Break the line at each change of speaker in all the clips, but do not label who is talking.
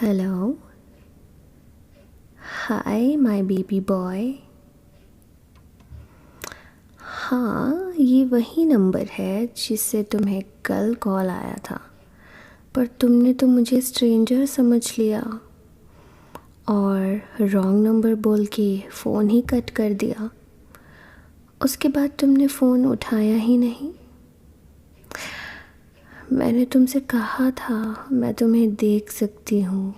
Hello. Hi my baby boy. हाँ, ये वही नंबर है जिससे तुम्हें कल कॉल आया था, पर तुमने तो मुझे स्ट्रेंजर समझ लिया और रॉन्ग नंबर बोल के फ़ोन ही कट कर दिया। उसके बाद तुमने फ़ोन उठाया ही नहीं। मैंने तुमसे कहा था मैं तुम्हें देख सकती हूँ,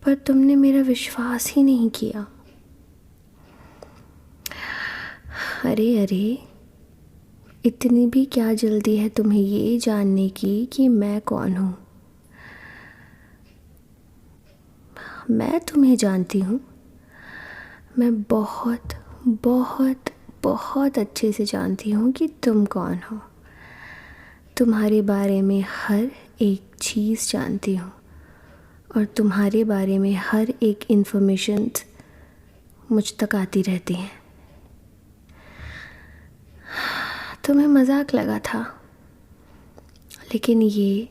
पर तुमने मेरा विश्वास ही नहीं किया। अरे अरे, इतनी भी क्या जल्दी है तुम्हें ये जानने की कि मैं कौन हूँ? मैं तुम्हें जानती हूँ। मैं बहुत बहुत बहुत अच्छे से जानती हूँ कि तुम कौन हो। तुम्हारे बारे में हर एक चीज़ जानती हूँ और तुम्हारे बारे में हर एक इन्फॉर्मेशन मुझ तक आती रहती है। तुम्हें मजाक लगा था, लेकिन ये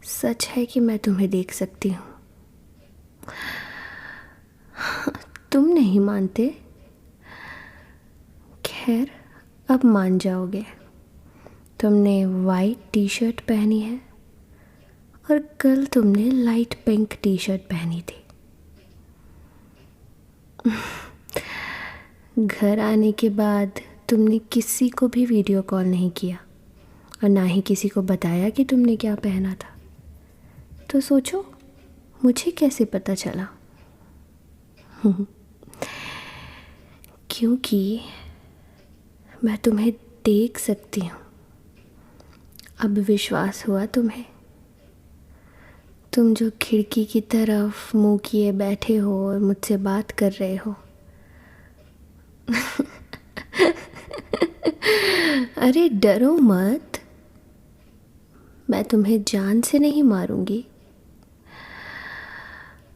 सच है कि मैं तुम्हें देख सकती हूँ। तुम नहीं मानते? खैर, अब मान जाओगे। तुमने वाइट टी शर्ट पहनी है और कल तुमने लाइट पिंक टी शर्ट पहनी थी। घर आने के बाद तुमने किसी को भी वीडियो कॉल नहीं किया और ना ही किसी को बताया कि तुमने क्या पहना था। तो सोचो, मुझे कैसे पता चला? क्योंकि मैं तुम्हें देख सकती हूँ। अब विश्वास हुआ तुम्हें? तुम जो खिड़की की तरफ मुंह किए बैठे हो और मुझसे बात कर रहे हो। अरे डरो मत, मैं तुम्हें जान से नहीं मारूंगी।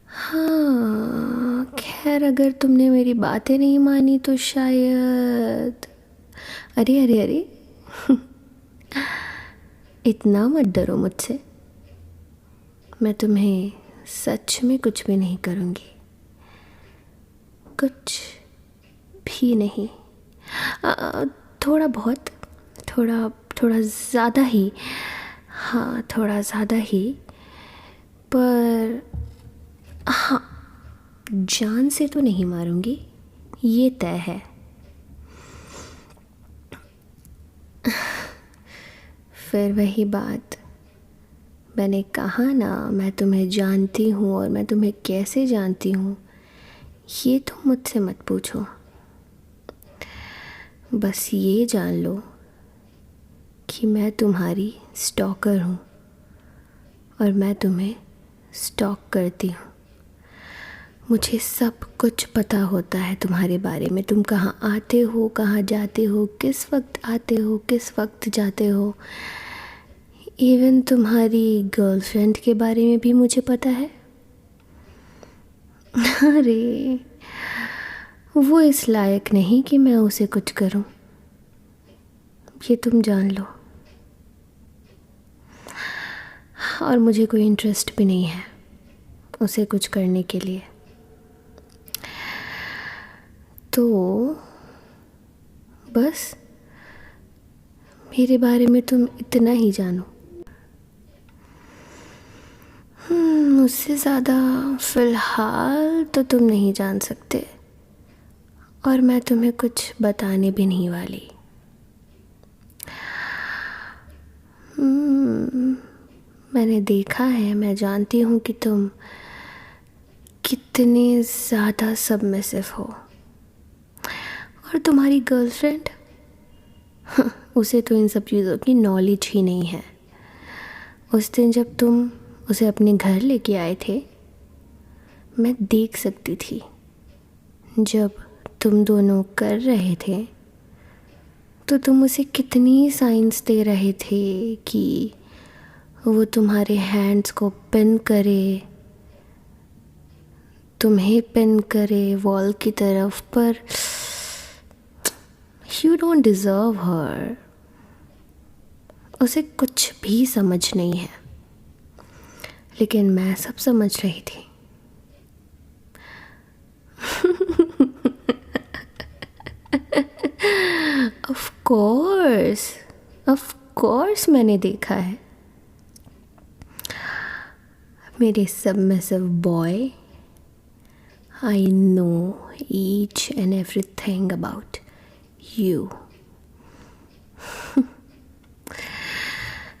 हाँ, खैर अगर तुमने मेरी बातें नहीं मानी तो शायद। अरे अरे अरे, इतना मत डरो मुझसे। मैं तुम्हें सच में कुछ भी नहीं करूँगी, कुछ भी नहीं। थोड़ा बहुत, थोड़ा थोड़ा ज़्यादा ही। हाँ, थोड़ा ज़्यादा ही, पर हाँ, जान से तो नहीं मारूंगी, ये तय है। फिर वही बात, मैंने कहा ना, मैं तुम्हें जानती हूँ और मैं तुम्हें कैसे जानती हूँ ये तुम मुझसे मत पूछो। बस ये जान लो कि मैं तुम्हारी स्टॉकर हूँ और मैं तुम्हें स्टॉक करती हूँ। मुझे सब कुछ पता होता है तुम्हारे बारे में। तुम कहाँ आते हो, कहाँ जाते हो, किस वक्त आते हो, किस वक्त जाते हो। इवन तुम्हारी गर्लफ्रेंड के बारे में भी मुझे पता है। अरे, वो इस लायक नहीं कि मैं उसे कुछ करूं, ये तुम जान लो। और मुझे कोई इंटरेस्ट भी नहीं है उसे कुछ करने के लिए। तो बस मेरे बारे में तुम इतना ही जानो। उससे ज़्यादा फ़िलहाल तो तुम नहीं जान सकते और मैं तुम्हें कुछ बताने भी नहीं वाली। मैंने देखा है, मैं जानती हूँ कि तुम कितने ज़्यादा सबमिसिव हो। और तुम्हारी गर्लफ्रेंड, उसे तो इन सब चीज़ों की नॉलेज ही नहीं है। उस दिन जब तुम उसे अपने घर लेके आए थे, मैं देख सकती थी जब तुम दोनों कर रहे थे तो तुम उसे कितनी साइंस दे रहे थे कि वो तुम्हारे हैंड्स को पिन करे, तुम्हें पिन करे वॉल की तरफ। पर यू डोंट डिज़र्व हर। उसे कुछ भी समझ नहीं है। लेकिन मैं सब समझ रही थी। ऑफ कोर्स मैंने देखा है। मेरे submissive boy, I no each and everything about you.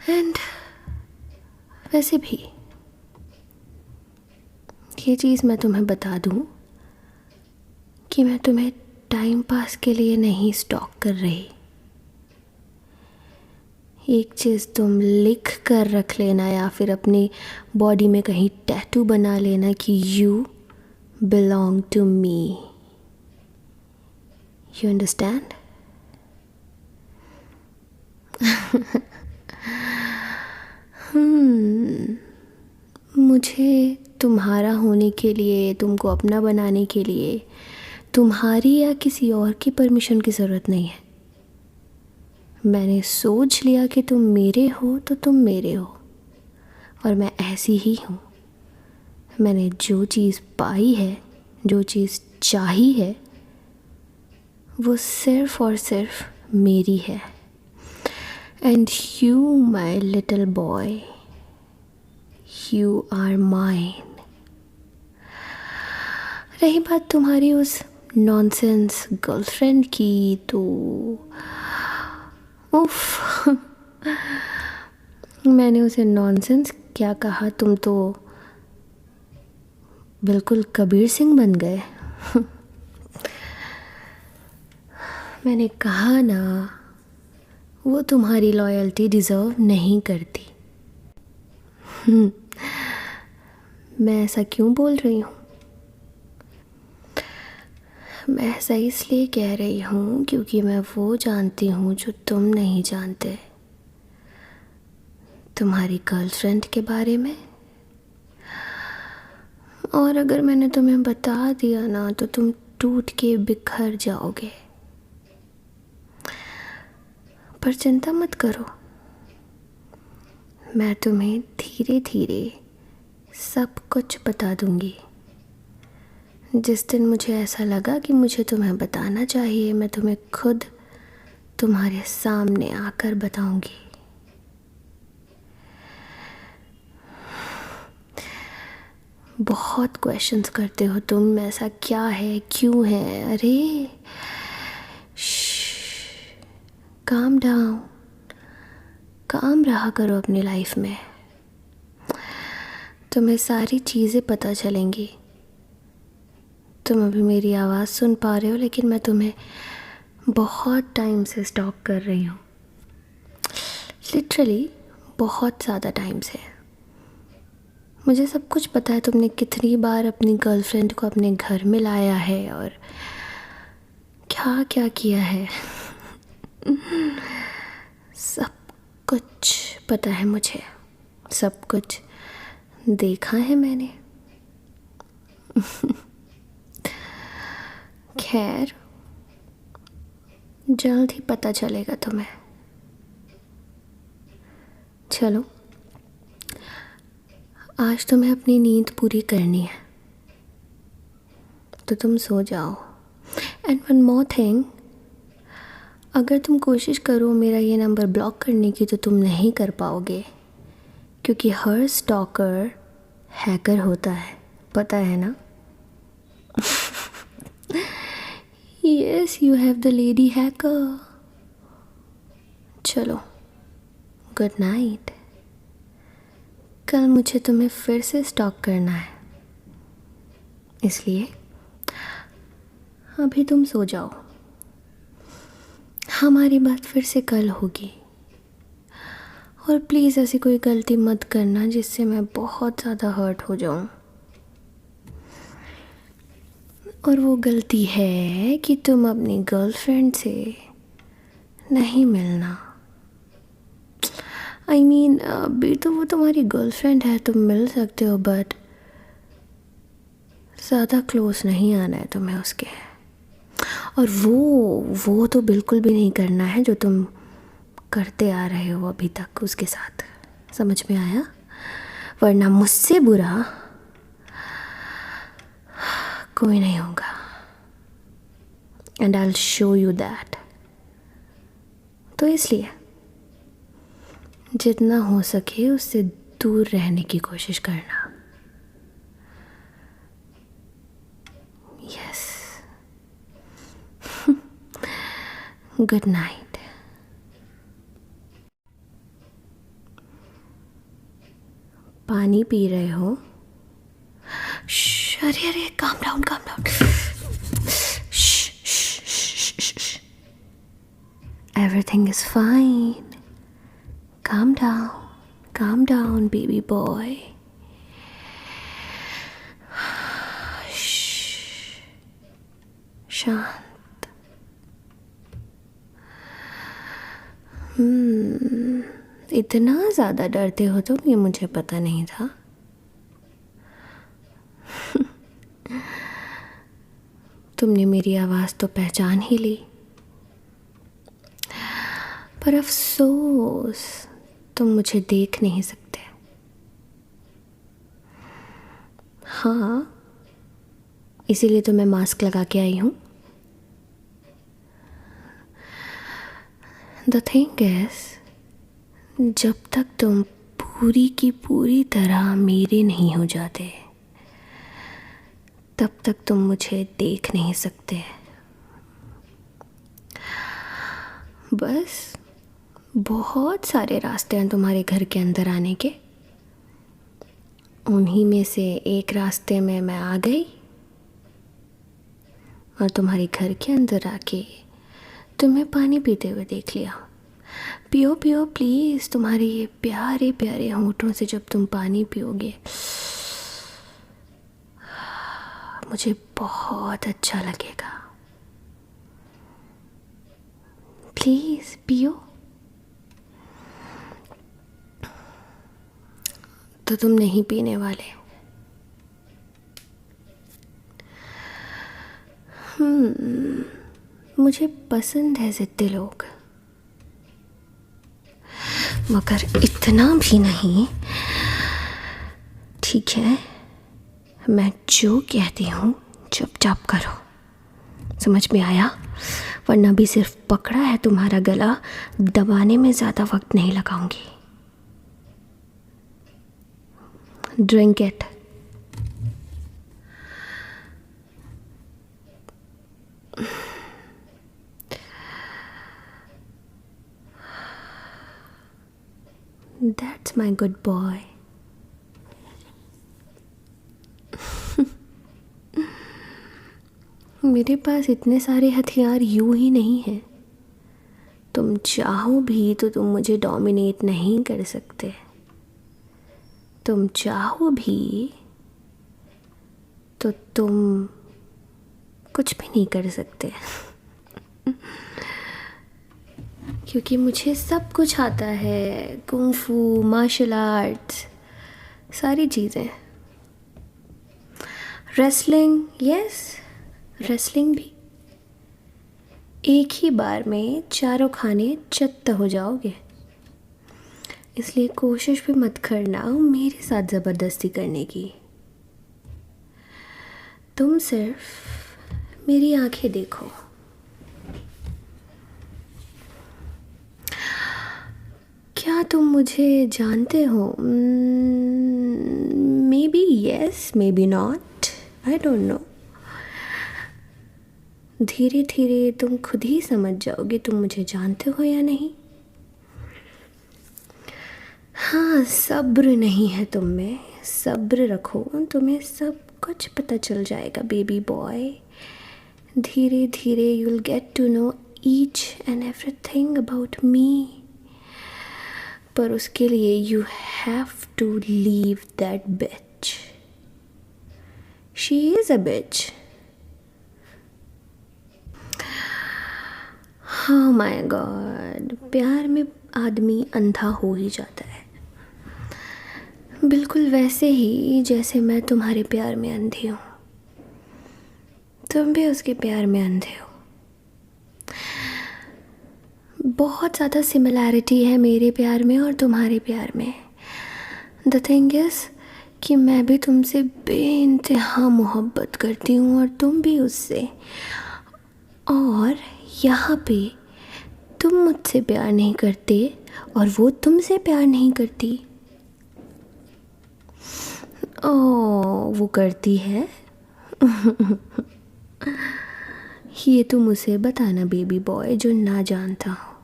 And वैसे भी ये चीज़ मैं तुम्हें बता दूं कि मैं तुम्हें टाइम पास के लिए नहीं स्टॉक कर रही। एक चीज़ तुम लिख कर रख लेना या फिर अपनी बॉडी में कहीं टैटू बना लेना कि you belong to me. You understand? मुझे तुम्हारा होने के लिए, तुमको अपना बनाने के लिए तुम्हारी या किसी और की परमिशन की ज़रूरत नहीं है। मैंने सोच लिया कि तुम मेरे हो तो तुम मेरे हो, और मैं ऐसी ही हूँ। मैंने जो चीज़ पाई है, जो चीज़ चाही है, वो सिर्फ और सिर्फ मेरी है। And you my little boy, you are mine. रही बात तुम्हारी उस नॉनसेंस गर्लफ्रेंड की, तो उफ, मैंने उसे नॉनसेंस क्या कहा, तुम तो बिल्कुल कबीर सिंह बन गए। मैंने कहा ना, वो तुम्हारी लॉयल्टी डिज़र्व नहीं करती। मैं ऐसा क्यों बोल रही हूँ? मैं ऐसा इसलिए कह रही हूँ क्योंकि मैं वो जानती हूँ जो तुम नहीं जानते, तुम्हारी गर्लफ्रेंड के बारे में। और अगर मैंने तुम्हें बता दिया ना, तो तुम टूट के बिखर जाओगे। पर चिंता मत करो, मैं तुम्हें धीरे धीरे सब कुछ बता दूंगी। जिस दिन मुझे ऐसा लगा कि मुझे तुम्हें बताना चाहिए, मैं तुम्हें खुद तुम्हारे सामने आकर बताऊंगी। बहुत क्वेश्चंस करते हो तुम, ऐसा क्या है, क्यों है? अरे काम डाउन, काम रहा करो अपनी लाइफ में। तुम्हें सारी चीज़ें पता चलेंगी। तुम अभी मेरी आवाज़ सुन पा रहे हो, लेकिन मैं तुम्हें बहुत टाइम से स्टॉक कर रही हूँ। लिटरली बहुत ज़्यादा टाइम से। मुझे सब कुछ पता है, तुमने कितनी बार अपनी गर्लफ्रेंड को अपने घर में लाया है और क्या क्या किया है। सब कुछ पता है मुझे, सब कुछ देखा है मैंने। खैर, जल्द ही पता चलेगा तुम्हें। चलो, आज तुम्हें अपनी नींद पूरी करनी है, तो तुम सो जाओ। एंड वन मोर थिंग, अगर तुम कोशिश करो मेरा ये नंबर ब्लॉक करने की, तो तुम नहीं कर पाओगे, क्योंकि हर स्टॉकर हैकर होता है, पता है ना? Yes, you have the lady hacker. चलो, गुड नाइट। कल मुझे तुम्हें फिर से स्टॉक करना है, इसलिए अभी तुम सो जाओ। हमारी बात फिर से कल होगी। और प्लीज़ ऐसी कोई गलती मत करना जिससे मैं बहुत ज़्यादा हर्ट हो जाऊं। और वो गलती है कि तुम अपनी गर्लफ्रेंड से नहीं मिलना। आई मीन, अभी तो वो तुम्हारी गर्लफ्रेंड है, तुम मिल सकते हो, बट ज़्यादा क्लोज नहीं आना है तुम्हें उसके। और वो तो बिल्कुल भी नहीं करना है जो तुम करते आ रहे हो अभी तक उसके साथ। समझ में आया? वरना मुझसे बुरा कोई नहीं होगा। And I will show you that. तो इसलिए जितना हो सके उससे दूर रहने की कोशिश करना। यस। Good night. पानी पी रहे हो? अरे अरे, calm down calm down. Everything is fine. Calm down, baby boy. शांत। इतना ज़्यादा डरते हो तुम, ये मुझे पता नहीं था। तुमने मेरी आवाज़ तो पहचान ही ली, पर अफसोस तुम मुझे देख नहीं सकते। हाँ, इसीलिए तो मैं मास्क लगा के आई हूँ। द थिंग इज, जब तक तुम पूरी की पूरी तरह मेरे नहीं हो जाते, तब तक तुम मुझे देख नहीं सकते। बस बहुत सारे रास्ते हैं तुम्हारे घर के अंदर आने के। उन्हीं में से एक रास्ते में मैं आ गई और तुम्हारे घर के अंदर आके तुम्हें पानी पीते हुए देख लिया। पियो पियो प्लीज़। तुम्हारे ये प्यारे प्यारे होंठों से जब तुम पानी पियोगे, मुझे बहुत अच्छा लगेगा। प्लीज़ पियो। तो तुम नहीं पीने वाले? मुझे पसंद है ज़िद्दी लोग, मगर इतना भी नहीं। ठीक है, मैं जो कहती हूँ चुपचाप करो। समझ में आया? वरना भी सिर्फ पकड़ा है तुम्हारा गला दबाने में ज़्यादा वक्त नहीं लगाऊंगी। Drink it. That's my good boy. मेरे पास इतने सारे हथियार यूं ही नहीं हैं। तुम चाहो भी तो तुम मुझे डोमिनेट नहीं कर सकते। तुम चाहो भी तो तुम कुछ भी नहीं कर सकते। क्योंकि मुझे सब कुछ आता है। कुंफू, मार्शल आर्ट्स, सारी चीज़ें। रेसलिंग, यस, रेसलिंग भी। एक ही बार में चारों खाने चत्त हो जाओगे। इसलिए कोशिश भी मत करना मेरे साथ ज़बरदस्ती करने की। तुम सिर्फ मेरी आंखें देखो। क्या तुम मुझे जानते हो? May be yes, may be not, I don't know. धीरे धीरे तुम खुद ही समझ जाओगे तुम मुझे जानते हो या नहीं। हाँ, सब्र नहीं है तुम में। सब्र रखो, तुम्हें सब कुछ पता चल जाएगा बेबी बॉय। धीरे धीरे you will get to know each and everything about me. पर उसके लिए you have to leave that bitch. She is a bitch. हाँ माय गॉड, प्यार में आदमी अंधा हो ही जाता है। बिल्कुल वैसे ही जैसे मैं तुम्हारे प्यार में अंधी हूँ। तुम भी उसके प्यार में अंधे हो। बहुत ज़्यादा सिमिलैरिटी है मेरे प्यार में और तुम्हारे प्यार में। द थिंग इज़ कि मैं भी तुमसे बेइंतहा मोहब्बत करती हूँ और तुम भी उससे। और यहाँ पे तुम मुझसे प्यार नहीं करते और वो तुमसे प्यार नहीं करती। ओ, वो करती है। ये तुम उसे बताना बेबी बॉय जो ना जानता हो।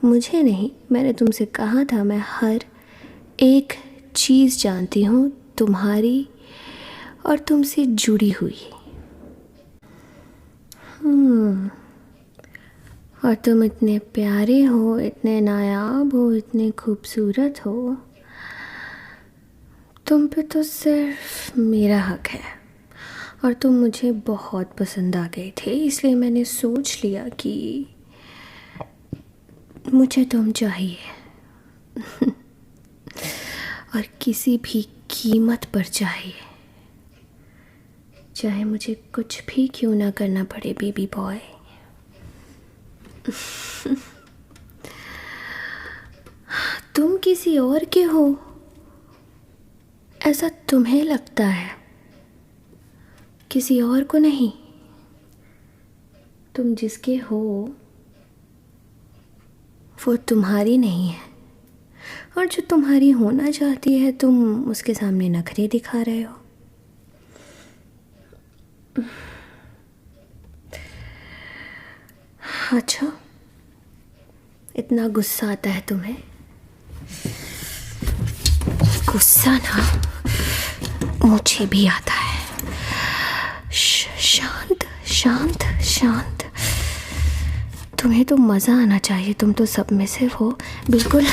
मुझे नहीं, मैंने तुमसे कहा था मैं हर एक चीज़ जानती हूँ तुम्हारी और तुमसे जुड़ी हुई। और तुम इतने प्यारे हो, इतने नायाब हो, इतने खूबसूरत हो, तुम पे तो सिर्फ मेरा हक है। और तुम मुझे बहुत पसंद आ गए थे, इसलिए मैंने सोच लिया कि मुझे तुम चाहिए। और किसी भी कीमत पर चाहिए, चाहे मुझे कुछ भी क्यों ना करना पड़े बेबी बॉय। तुम किसी और के हो ऐसा तुम्हें लगता है, किसी और को नहीं। तुम जिसके हो वो तुम्हारी नहीं है, और जो तुम्हारी होना चाहती है तुम उसके सामने नखरे दिखा रहे हो। अच्छा, इतना गुस्सा आता है तुम्हें? गुस्सा ना मुझे भी आता है। शांत शांत शांत। तुम्हें तो मज़ा आना चाहिए, तुम तो सबमिसिव हो बिल्कुल।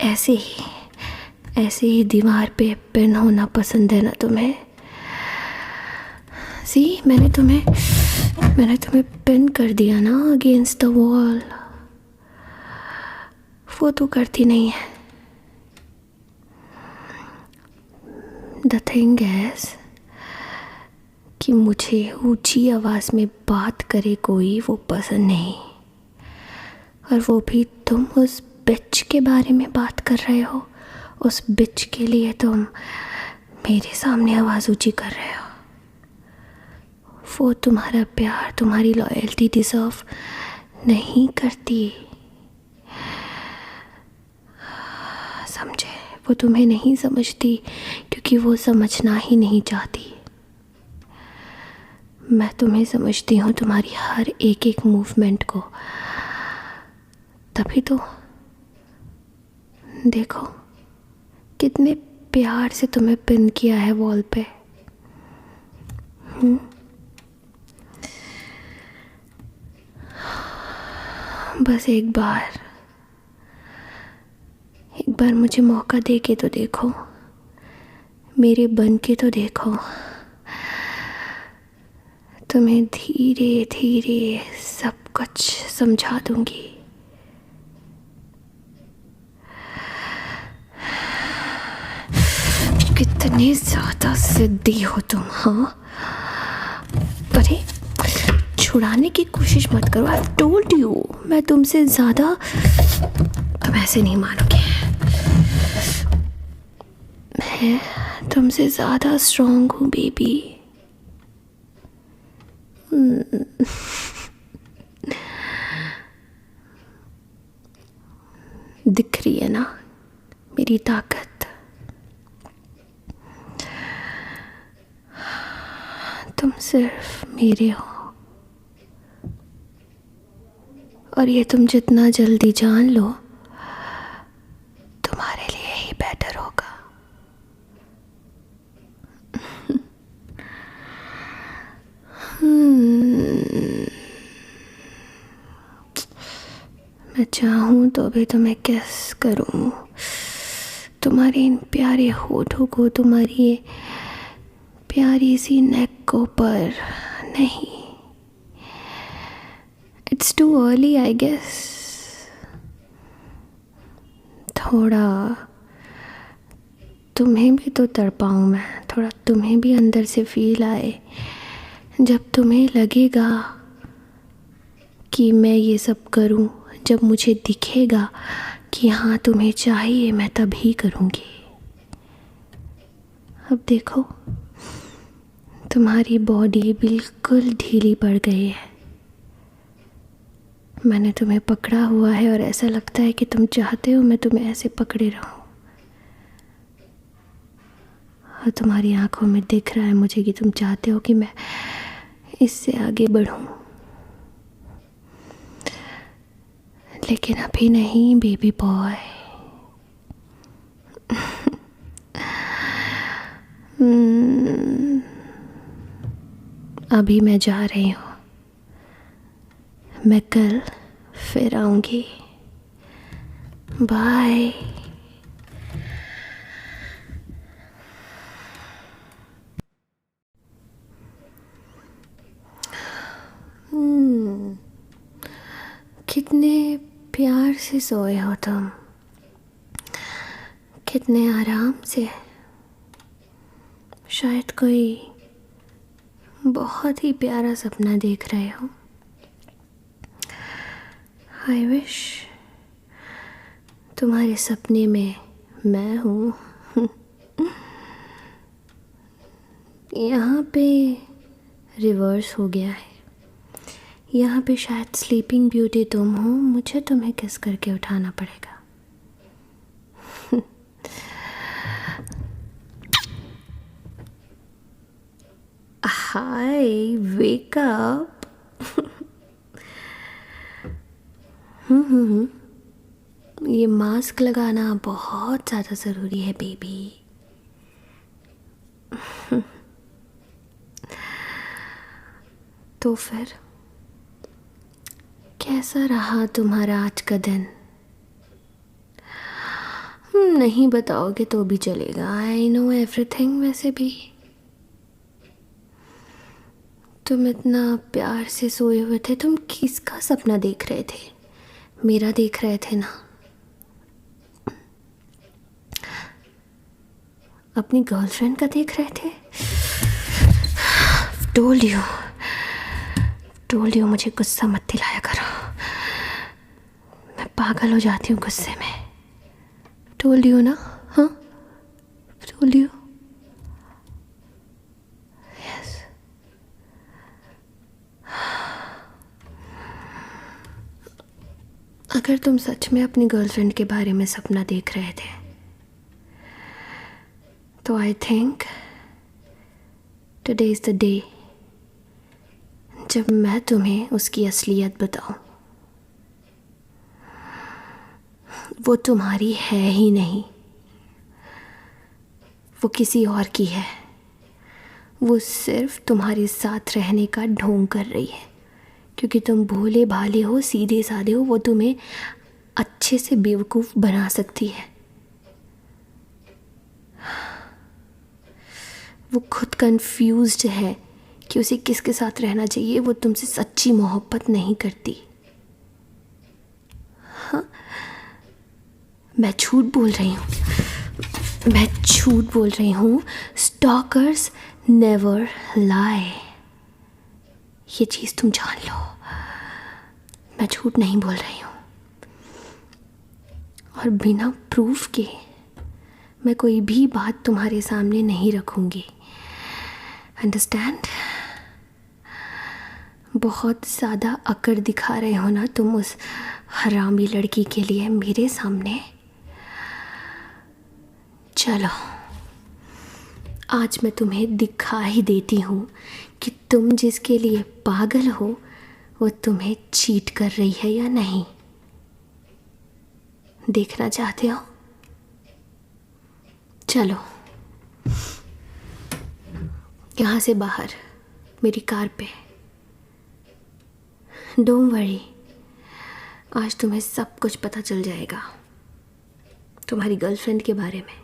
ऐसे ही दीवार पे पिन होना पसंद है ना तुम्हें? मैंने तुम्हें पिन कर दिया ना अगेंस्ट द वॉल। वो तो करती नहीं है। द थिंग इज कि मुझे ऊंची आवाज़ में बात करे कोई वो पसंद नहीं, और वो भी तुम उस बिच के बारे में बात कर रहे हो। उस बिच के लिए तुम मेरे सामने आवाज़ ऊंची कर रहे हो। वो तुम्हारा प्यार, तुम्हारी लॉयल्टी डिज़र्व नहीं करती, समझे? वो तुम्हें नहीं समझती क्योंकि वो समझना ही नहीं चाहती। मैं तुम्हें समझती हूँ, तुम्हारी हर एक एक मूवमेंट को। तभी तो देखो कितने प्यार से तुम्हें पिन किया है वॉल पे। बस एक बार मुझे मौका दे के तो देखो, मेरे बन के तो देखो। तुम्हें धीरे धीरे सब कुछ समझा दूंगी। कितने ज़्यादा जिद्दी हो तुम, हाँ? अरे छुड़ाने की कोशिश मत करो। आई टोल्ड यू, मैं तुमसे ज़्यादा। तुम ऐसे नहीं मानोगे, मैं तुमसे ज़्यादा स्ट्रॉन्ग हूँ बेबी। दिख रही है ना मेरी ताकत? तुम सिर्फ मेरे हो, और ये तुम जितना जल्दी जान लो तुम्हारे लिए ही बेटर होगा। मैं चाहूँ तो भी तुम्हें किस करूँ, तुम्हारे इन प्यारे होठों को, तुम्हारी ये प्यारी सी नेक को, पर नहीं। It's too early I guess. थोड़ा तुम्हें भी तो तड़पाऊँ मैं, थोड़ा तुम्हें भी अंदर से फील आए। जब तुम्हें लगेगा कि मैं ये सब करूं, जब मुझे दिखेगा कि हाँ तुम्हें चाहिए मैं तभी करूँगी। अब देखो तुम्हारी बॉडी बिल्कुल ढीली पड़ गई है। मैंने तुम्हें पकड़ा हुआ है और ऐसा लगता है कि तुम चाहते हो मैं तुम्हें ऐसे पकड़े रहूं। और तुम्हारी आंखों में दिख रहा है मुझे कि तुम चाहते हो कि मैं इससे आगे बढ़ूं, लेकिन अभी नहीं बेबी बॉय। अभी मैं जा रही हूँ, मैं कल फिर आऊँगी। बाय। कितने प्यार से सोए हो तुम, कितने आराम से। शायद कोई बहुत ही प्यारा सपना देख रहे हो। आई विश तुम्हारे सपने में मैं हूँ। यहाँ पे रिवर्स हो गया है। यहाँ पे शायद स्लीपिंग ब्यूटी तुम हो, मुझे तुम्हें किस करके उठाना पड़ेगा। हाय वेक अप। ये मास्क लगाना बहुत ज़्यादा ज़रूरी है बेबी। तो फिर कैसा रहा तुम्हारा आज का दिन? नहीं बताओगे तो भी चलेगा, आई नो एवरीथिंग। वैसे भी तुम इतना प्यार से सोए हुए थे। तुम किसका सपना देख रहे थे? मेरा देख रहे थे ना? अपनी गर्लफ्रेंड का देख रहे थे? टोल्ड यू मुझे गुस्सा मत दिलाया करो, मैं पागल हो जाती हूँ गुस्से में। टोल्ड यू ना? हाँ टोल्ड यू। यस। अगर तुम सच में अपनी गर्लफ्रेंड के बारे में सपना देख रहे थे तो I think today is the day जब मैं तुम्हें उसकी असलियत बताऊं। वो तुम्हारी है ही नहीं, वो किसी और की है। वो सिर्फ तुम्हारे साथ रहने का ढोंग कर रही है, क्योंकि तुम भोले भाले हो, सीधे साधे हो। वो तुम्हें अच्छे से बेवकूफ़ बना सकती है। वो खुद कंफ्यूज्ड है कि उसे किसके साथ रहना चाहिए। वो तुमसे सच्ची मोहब्बत नहीं करती। हाँ, मैं झूठ बोल रही हूँ, मैं झूठ बोल रही हूँ। स्टॉकर्स नेवर लाई, ये चीज़ तुम जान लो। मैं झूठ नहीं बोल रही हूँ, और बिना प्रूफ के मैं कोई भी बात तुम्हारे सामने नहीं रखूँगी। अंडरस्टैंड? बहुत ज़्यादा अकड़ दिखा रहे हो ना तुम उस हरामी लड़की के लिए मेरे सामने। चलो आज मैं तुम्हें दिखा ही देती हूँ कि तुम जिसके लिए पागल हो वो तुम्हें चीट कर रही है या नहीं। देखना चाहते हो? चलो यहाँ से बाहर मेरी कार पे। डोंट वरी, आज तुम्हें सब कुछ पता चल जाएगा तुम्हारी गर्लफ्रेंड के बारे में।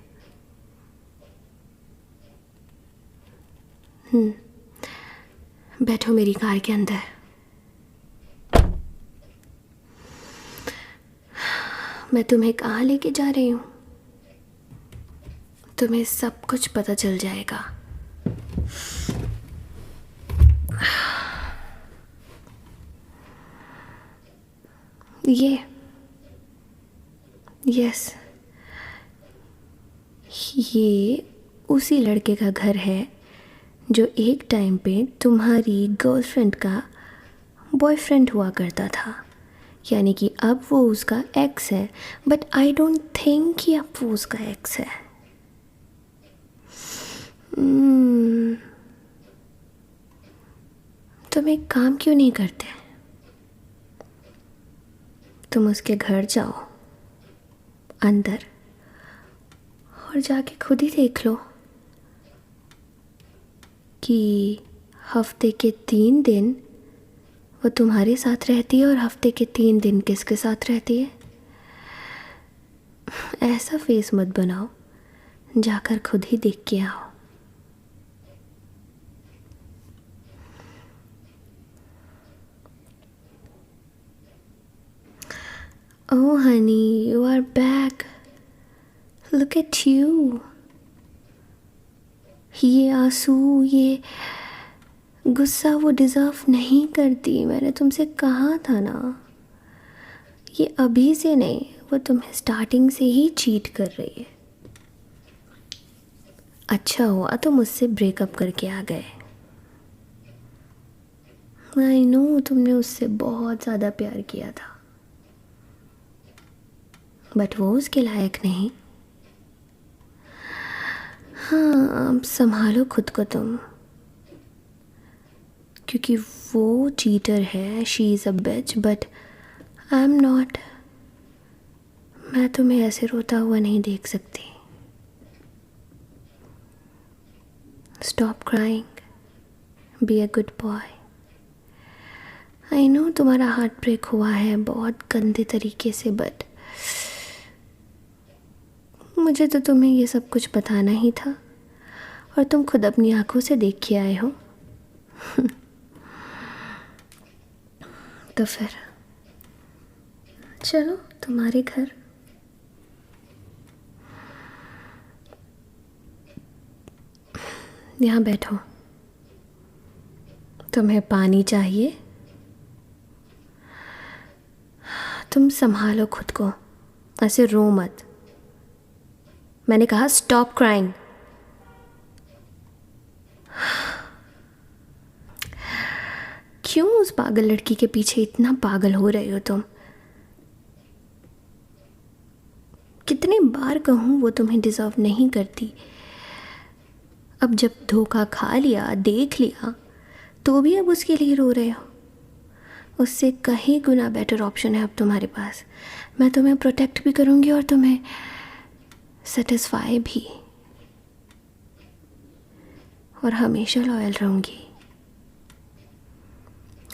बैठो मेरी कार के अंदर। मैं तुम्हें कहाँ लेके जा रही हूँ तुम्हें सब कुछ पता चल जाएगा। यस, ये उसी लड़के का घर है जो एक टाइम पे तुम्हारी गर्लफ्रेंड का बॉयफ्रेंड हुआ करता था। यानी कि अब वो उसका एक्स है, बट आई डोंट थिंक कि अब वो उसका एक्स है। तुम एक काम क्यों नहीं करते? तुम उसके घर जाओ अंदर और जाके खुद ही देख लो कि हफ्ते के 3 दिन वो तुम्हारे साथ रहती है और हफ्ते के 3 दिन किसके साथ रहती है। ऐसा फेस मत बनाओ, जाकर खुद ही देख के आओ। Oh honey, you are back. Look at you. ये आंसू, ये गुस्सा वो डिज़र्व नहीं करती। मैंने तुमसे कहा था ना, ये अभी से नहीं, वो तुम्हें स्टार्टिंग से ही चीट कर रही है। अच्छा हुआ तो मुझसे ब्रेकअप करके आ गए। आई नो तुमने उससे बहुत ज़्यादा प्यार किया था, बट वो उसके लायक नहीं। हाँ, अब संभालो खुद को तुम, क्योंकि वो चीटर है। She is a bitch, but I am not. मैं तुम्हें ऐसे रोता हुआ नहीं देख सकती। Stop crying, be a good boy. I know तुम्हारा हार्ट ब्रेक हुआ है बहुत गंदे तरीके से, बट मुझे तो तुम्हें ये सब कुछ बताना ही था, और तुम खुद अपनी आंखों से देख के आए हो। तो फिर चलो तुम्हारे घर। यहाँ बैठो। तुम्हें पानी चाहिए? तुम संभालो खुद को, ऐसे रो मत। मैंने कहा स्टॉप क्राइंग। क्यों उस पागल लड़की के पीछे इतना पागल हो रहे हो तुम? कितने बार कहूँ वो तुम्हें डिज़र्व नहीं करती। अब जब धोखा खा लिया, देख लिया, तो भी अब उसके लिए रो रहे हो। उससे कहीं गुना बेटर ऑप्शन है अब तुम्हारे पास। मैं तुम्हें प्रोटेक्ट भी करूँगी और तुम्हें सेटिस्फाई भी, और हमेशा लॉयल रहूँगी।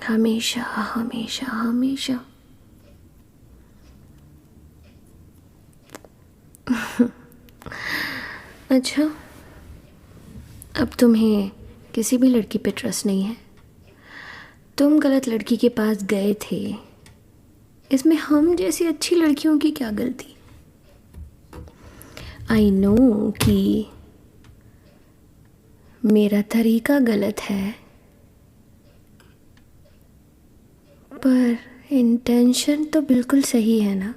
हमेशा हमेशा हमेशा। अच्छा, अब तुम्हें किसी भी लड़की पे ट्रस्ट नहीं है। तुम गलत लड़की के पास गए थे, इसमें हम जैसी अच्छी लड़कियों की क्या गलती। आई नो कि मेरा तरीका गलत है, पर इंटेंशन तो बिल्कुल सही है ना।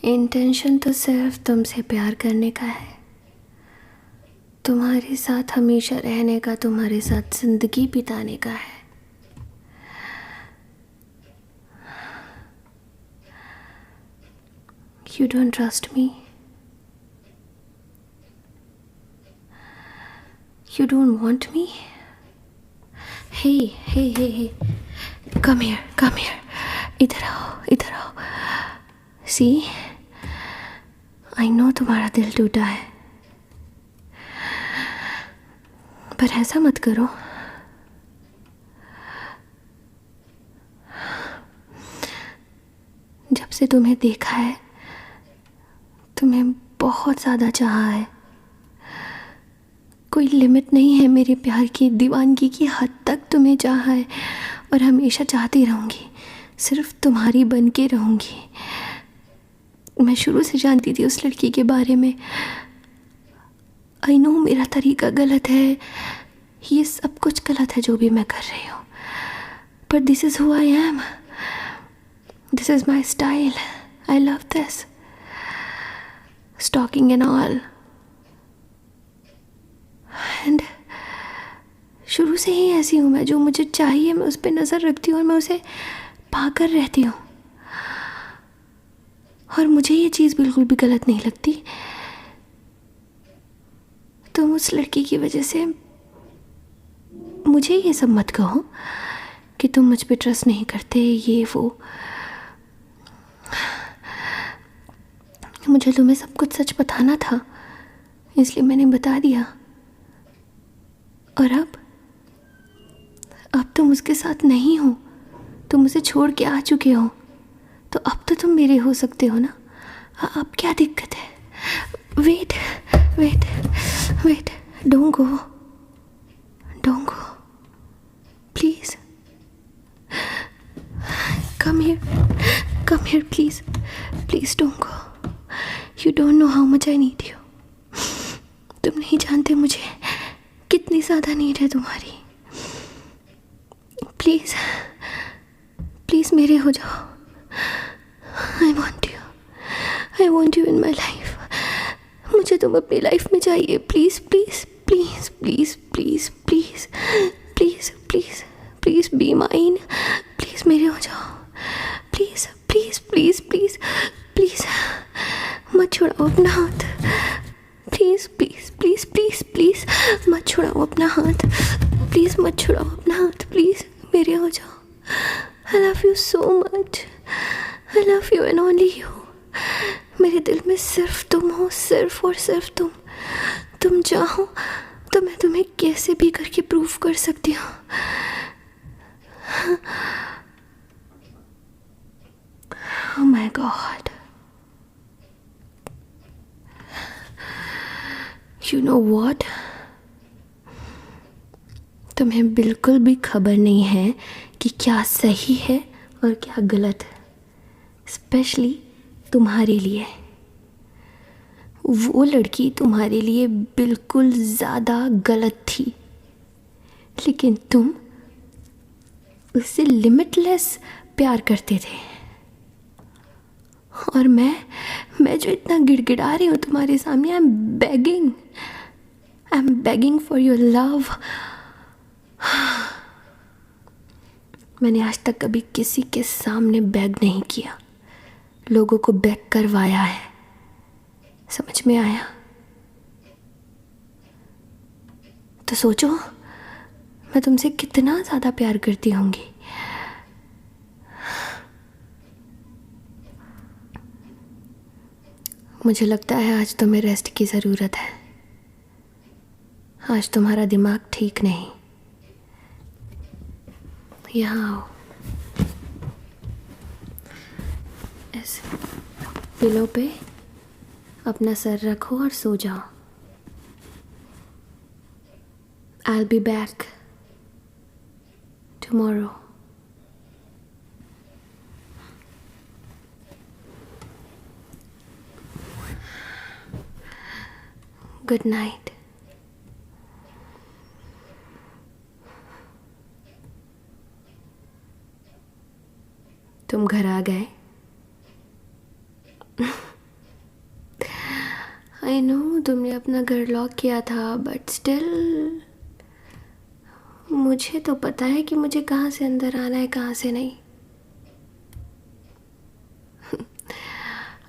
इंटेंशन तो सिर्फ तुमसे प्यार करने का है, तुम्हारे साथ हमेशा रहने का, तुम्हारे साथ जिंदगी बिताने का है। You don't trust me? You don't want me? Hey, hey, hey, hey. Come here, come here. इधर आओ, इधर आओ। See? I know तुम्हारा दिल टूटा है, पर ऐसा मत करो। जब से तुम्हें देखा है, तुम्हें बहुत ज़्यादा चाहा है। कोई लिमिट नहीं है मेरे प्यार की, दीवानगी की हद तक तुम्हें चाहा है, और हमेशा चाहती रहूँगी। सिर्फ तुम्हारी बन के रहूँगी। मैं शुरू से जानती थी उस लड़की के बारे में। आई नो मेरा तरीका गलत है, ये सब कुछ गलत है जो भी मैं कर रही हूँ, पर this is who I am. This is my style. I love this. Stalking and all. And शुरू से ही ऐसी हूँ मैं, जो मुझे चाहिए मैं उस पर नज़र रखती हूँ और मैं उसे पाकर रहती हूँ। और मुझे ये चीज़ बिल्कुल भी गलत नहीं लगती। तुम उस लड़की की वजह से मुझे ये सब मत कहो कि तुम मुझ पे ट्रस्ट नहीं करते, ये वो। मुझे तुम्हें सब कुछ सच बताना था, इसलिए मैंने बता दिया। और अब तुम उसके साथ नहीं हो, तुम उसे छोड़ के आ चुके हो, तो अब तो तुम मेरे हो सकते हो ना। अब क्या दिक्कत है? Wait wait wait, don't go, don't go, please come here please, please don't go. You don't know how much I need you. तुम नहीं जानते मुझे कितनी ज़्यादा नीड है तुम्हारी। प्लीज प्लीज मेरे हो जाओ। I want you in my life. मुझे तुम अपनी लाइफ में चाहिए। Please please please please please please please please please be mine. Please मेरे हो जाओ। Please please please please please मत छुड़ाओ अपना हाथ। Please please please please please मत छुड़ाओ अपना हाथ। प्लीज मत छुड़ाओ अपना हाथ। प्लीज मेरे हो जाओ। आई love you so much. I love you and only you. मेरे दिल में सिर्फ तुम हो, सिर्फ और सिर्फ तुम। तुम चाहो तो मैं तुम्हें कैसे भी करके प्रूव कर सकती हूँ। Oh my God. You know what? तुम्हें बिल्कुल भी खबर नहीं है कि क्या सही है और क्या गलत है, स्पेशली तुम्हारे लिए। वो लड़की तुम्हारे लिए बिल्कुल ज़्यादा गलत थी, लेकिन तुम उससे लिमिटलेस प्यार करते थे। और मैं जो इतना गिड़गिड़ा रही हूँ तुम्हारे सामने, I am begging for your love. मैंने आज तक कभी किसी के सामने बेग नहीं किया, लोगों को बेग करवाया है। समझ में आया? तो सोचो मैं तुमसे कितना ज़्यादा प्यार करती होंगी। मुझे लगता है आज तुम्हें रेस्ट की ज़रूरत है। आज तुम्हारा दिमाग ठीक नहीं। यहाँ आओ, इस पिलो पे अपना सर रखो और सो जाओ। I'll be back tomorrow. Good night. तुम घर आ गए? आई नो तुमने अपना घर लॉक किया था, बट स्टिल मुझे तो पता है कि मुझे कहाँ से अंदर आना है, कहाँ से नहीं।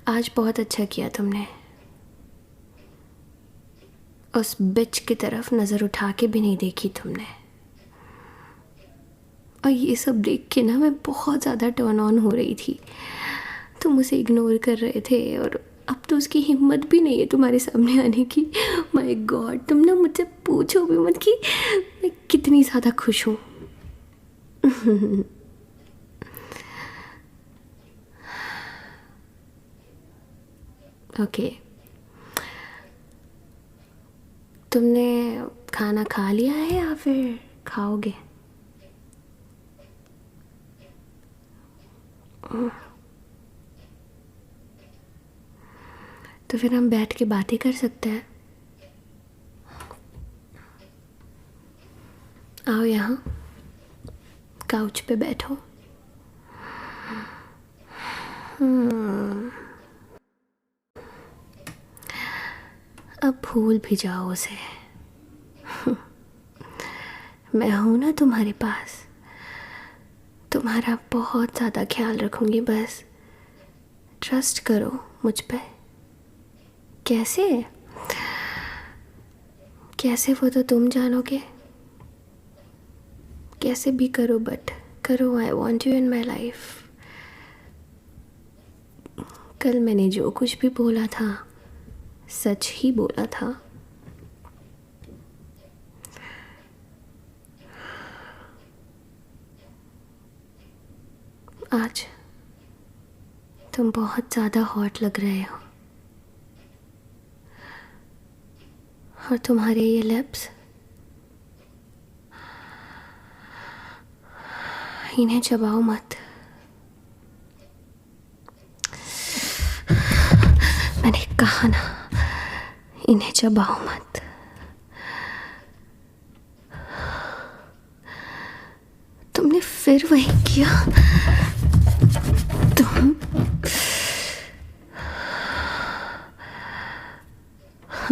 आज बहुत अच्छा किया तुमने। उस बिच की तरफ नज़र उठा के भी नहीं देखी तुमने। और ये सब देख के ना मैं बहुत ज़्यादा टर्न ऑन हो रही थी। तुम उसे इग्नोर कर रहे थे और अब तो उसकी हिम्मत भी नहीं है तुम्हारे सामने आने की। माय गॉड, तुम ना मुझसे पूछो भी मत कि मैं कितनी ज़्यादा खुश हूँ। ओके, तुमने खाना खा लिया है या फिर खाओगे? तो फिर हम बैठ के बातें कर सकते हैं। आओ यहाँ काउच पे बैठो। अब भूल भी जाओ उसे। मैं हूं ना तुम्हारे पास, तुम्हारा बहुत ज़्यादा ख्याल रखूंगी। बस ट्रस्ट करो मुझ पे। कैसे कैसे वो तो तुम जानोगे। कैसे भी करो, बट करो। I want you in my life. कल मैंने जो कुछ भी बोला था सच ही बोला था। आज तुम बहुत ज़्यादा हॉट लग रहे हो, और तुम्हारे ये लिप्स, इन्हें चबाओ मत। मैंने कहा ना, इन्हें चबाओ मत। तुमने फिर वही किया। तुम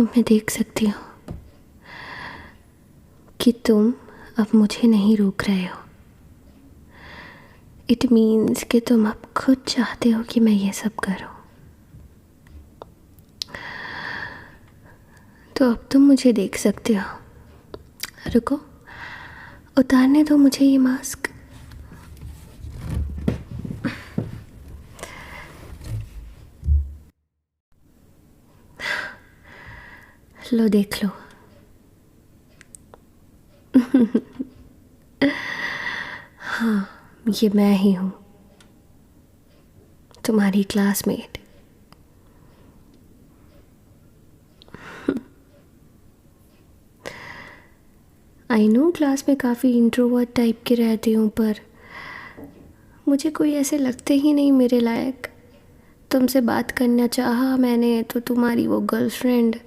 मैं देख सकती हूँ कि तुम अब मुझे नहीं रोक रहे हो। इट मीन्स कि तुम अब खुद चाहते हो कि मैं ये सब करूँ। तो अब तुम मुझे देख सकते हो। रुको, उतारने दो मुझे ये मास्क। लो, देख लो। हाँ, ये मैं ही हूँ, तुम्हारी क्लासमेट। आई नो क्लास में काफ़ी इंट्रोवर्ट टाइप के रहती हूँ, पर मुझे कोई ऐसे लगते ही नहीं मेरे लायक। तुमसे बात करना चाहा मैंने तो तुम्हारी वो गर्लफ्रेंड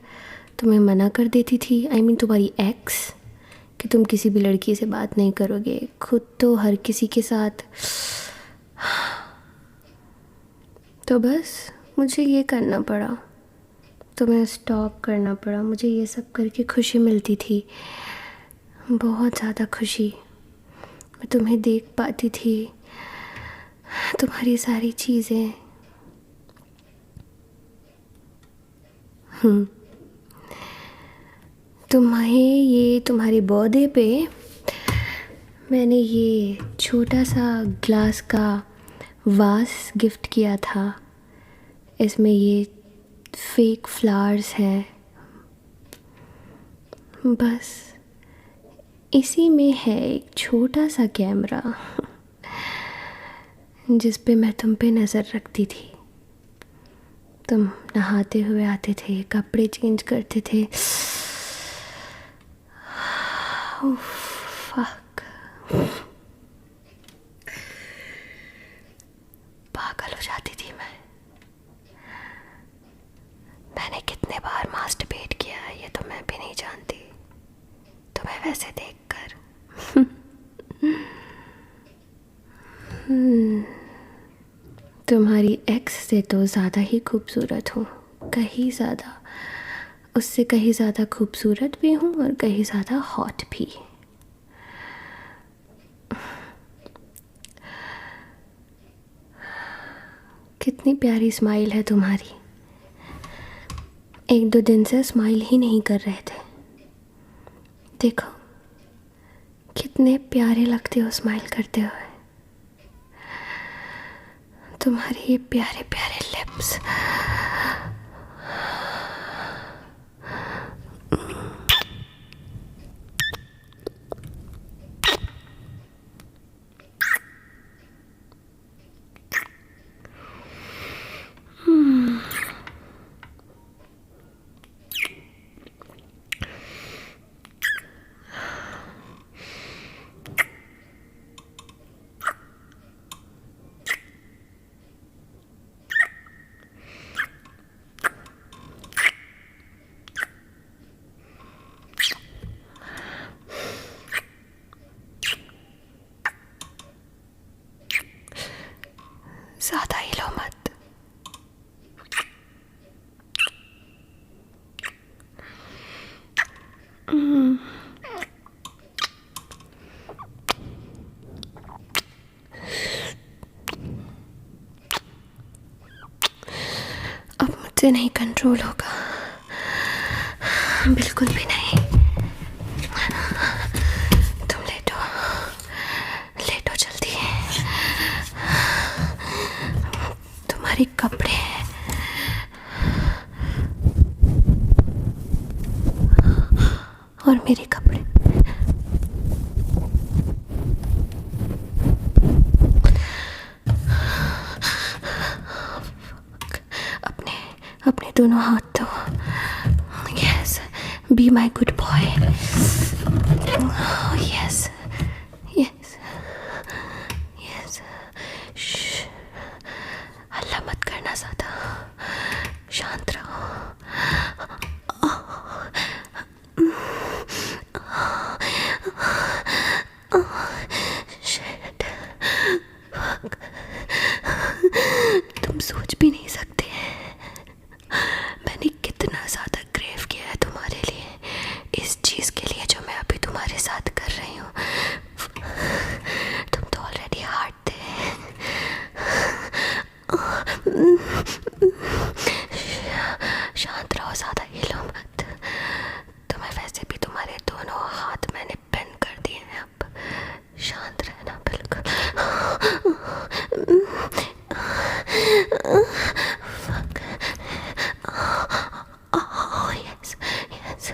तुम्हें मना कर देती थी। आई मीन तुम्हारी एक्स, कि तुम किसी भी लड़की से बात नहीं करोगे। खुद तो हर किसी के साथ। तो बस मुझे ये करना पड़ा, तुम्हें स्टॉप करना पड़ा। मुझे ये सब करके खुशी मिलती थी, बहुत ज़्यादा खुशी। मैं तुम्हें देख पाती थी, तुम्हारी सारी चीज़ें। तुम्हारे बर्थडे पे मैंने ये छोटा सा ग्लास का वास गिफ्ट किया था। इसमें ये फेक फ्लावर्स हैं। बस इसी में है एक छोटा सा कैमरा जिस पे मैं तुम पे नज़र रखती थी। तुम नहाते हुए आते थे, कपड़े चेंज करते थे। फक, पागल हो जाती थी मैं। मैंने कितने बार मास्टरबेट किया है ये तो मैं भी नहीं जानती, तुम्हें वैसे देखकर। तुम्हारी एक्स से तो ज़्यादा ही खूबसूरत हूँ, कहीं ज़्यादा। उससे कहीं ज़्यादा खूबसूरत भी हूँ और कहीं ज़्यादा हॉट भी। कितनी प्यारी स्माइल है तुम्हारी। एक दो दिन से स्माइल ही नहीं कर रहे थे। देखो कितने प्यारे लगते हो स्माइल करते हुए। तुम्हारे ये प्यारे प्यारे लिप्स। अब मुझसे नहीं कंट्रोल होगा, बिल्कुल भी नहीं। तुम लेटो, लेटो जल्दी। तुम्हारे कपड़े और मेरे कपड़े अपने अपने दोनों हाथ दो। Yes, be my good boy. Yes yes yes. हल्ला मत करना ज़्यादा, शांत रहो। Shit. Fuck. तुम सोच भी नहीं सकते मैंने कितना ज़्यादा क्रेव किया है तुम्हारे लिए, इस चीज़ के लिए जो मैं अभी तुम्हारे साथ कर रही हूँ। तुम तो ऑलरेडी हार्ड थे। शांत रहो, ज़्यादा हिलो मत। तुम्हें वैसे भी तुम्हारे दोनों हाथ मैंने बेंड कर दिए हैं, अब शांत रहना बिल्कुल। Fuck. Oh, yes, yes.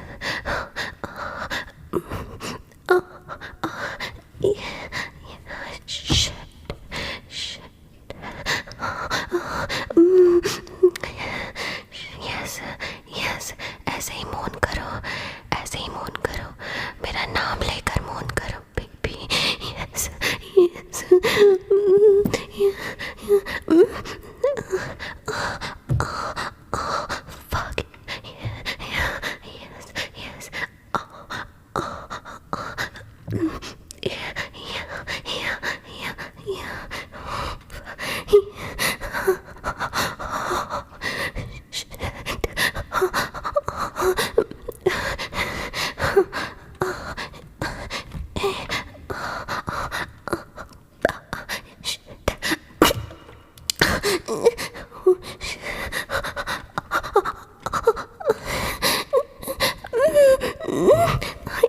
Shit, shit. Yes, yes. ऐसे ही मौन करो, ऐसे ही मौन करो, मेरा नाम लेकर मौन करो baby. Yes, yes. Fuck. Yes, yes.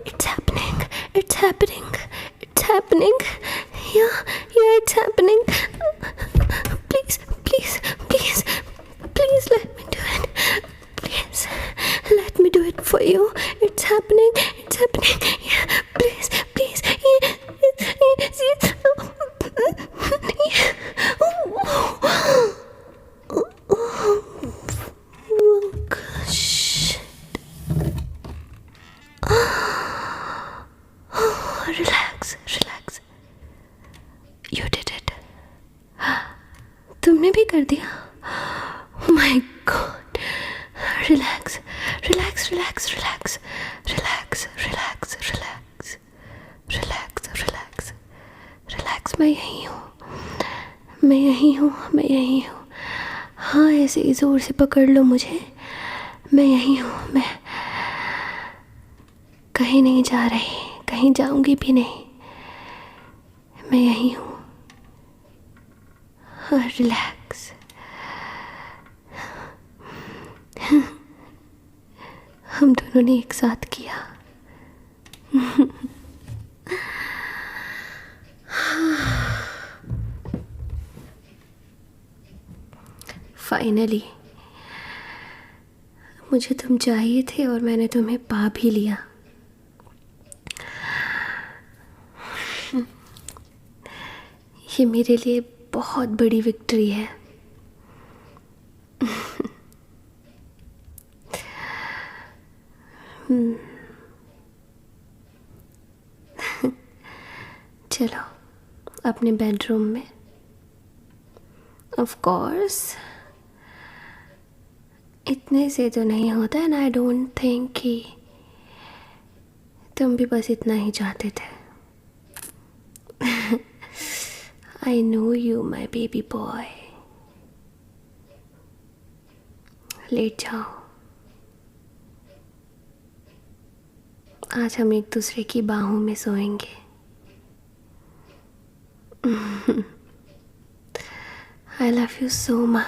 It's happening. It's happening. It's happening. Yeah, yeah, it's happening. Please, please, please, please let me do it. Please, let me do it for you. It's happening. It's happening. Yeah, please, please. Yeah, yes, yes. Oh, gosh. Relax, relax. You did it. तुमने भी कर दिया? Oh my God. Relax, relax, relax, relax, relax, relax, relax, relax, relax, relax. मैं यहीं हूँ, मैं यहीं हूँ, मैं यहीं हूँ। हाँ, ऐसे ही ज़ोर से पकड़ लो मुझे। मैं यहीं हूँ, मैं कहीं नहीं जा रही, कहीं जाऊंगी भी नहीं। मैं यहीं हूँ। रिलैक्स। हम दोनों ने एक साथ किया। फाइनली मुझे तुम चाहिए थे और मैंने तुम्हें पा भी लिया। ये मेरे लिए बहुत बड़ी विक्ट्री है। चलो अपने बेडरूम में। ऑफ कोर्स इतने से तो नहीं होता, एंड आई डोंट थिंक कि तुम भी बस इतना ही चाहते थे। I know you my baby boy. लेट जाओ आज हम एक दूसरे की बाहों में सोएंगे। I love you so much.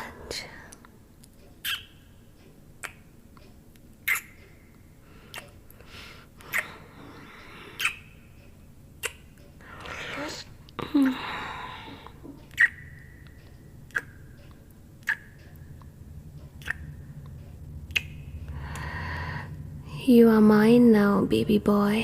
You are mine now, baby boy.